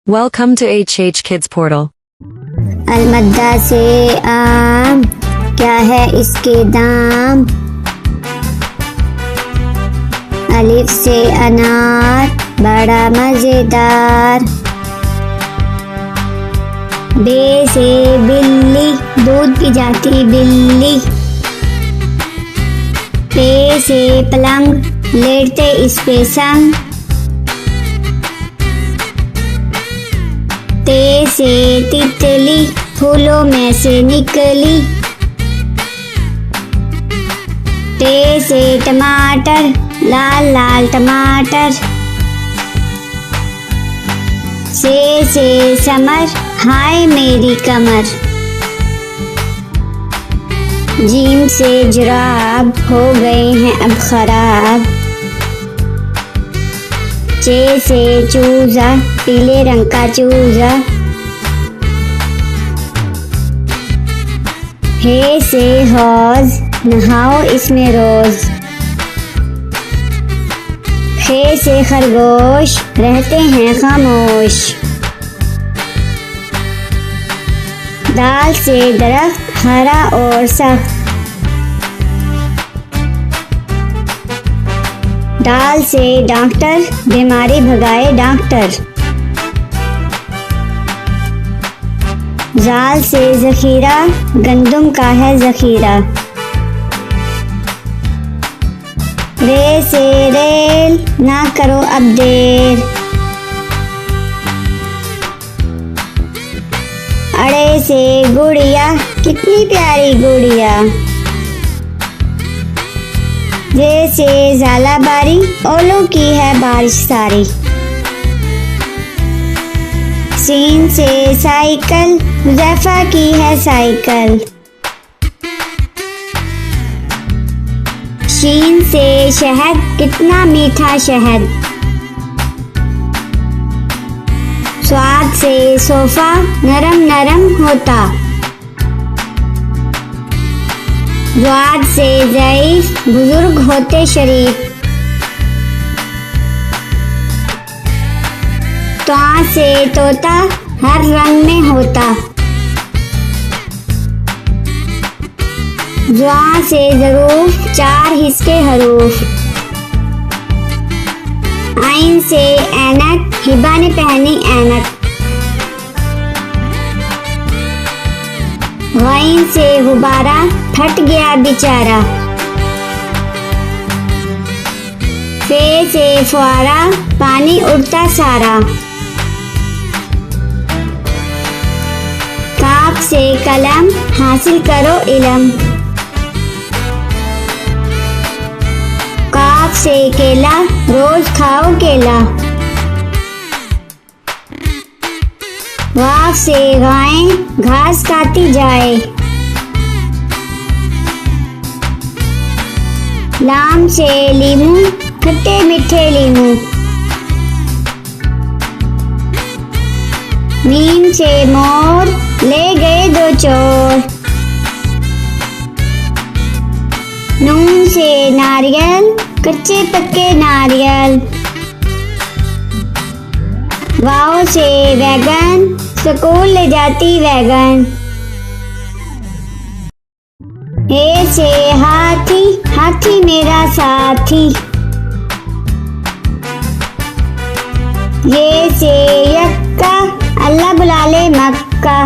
Welcome to HH Kids Portal. अलमद्दा से आम, क्या है इसके दाम। अलिफ से अनार, बड़ा मजेदार। बे से बिल्ली, दूध पी जाती बिल्ली। पे से पलंग, लेटते इस पे संग। ते से तितली, फूलों में से निकली। टे से टमाटर, लाल लाल टमाटर। से समर, हाय मेरी कमर। जीम से जुराब, हो गए हैं अब खराब। चे से चूजा, पीले रंग का चूजा। हे से हौज, नहाओ इसमें रोज। खे से खरगोश, रहते हैं खामोश। दाल से दरख्त, हरा और सख्त। दाल से डॉक्टर, बीमारी भगाए डॉक्टर। जाल से जखीरा, गंदुम का है जखीरा। रे से रेल, ना करो अब देर। अड़े से गुड़िया, कितनी प्यारी गुड़िया। जैसे झालाबारी, ओलों की है बारिश सारी। सीन से साइकिल, हुज़ैफा की है साइकिल। शीन से शहद, कितना मीठा शहद। स्वाद से सोफा, नरम नरम होता। द्वाद से ज़ईफ, बुजुर्ग होते शरीफ। त्वा से तोता, हर रंग में होता। ज़्वा से ज़रूफ, चार हिस्से हरूफ। आइन से ऐनक, हिबा ने पहनी ऐनक। गैन से गुब्बारा, फट गया बेचारा। फे से फुआरा, पानी उड़ता सारा। काफ से कलम, हासिल करो इलम। काफ से केला, रोज खाओ केला। वाफ से गाय, घास खाती जाए। लाम से लीमू, खट्टे मीठे लीमू। मीम से मोर, ले गए दो चोर। नून से नारियल, कच्चे पक्के नारियल। वाव से वैगन, स्कूल ले जाती वैगन। हे से हाथी, हाथी मेरा साथी। ये से यक्का, अल्लाह बुला ले मक्का।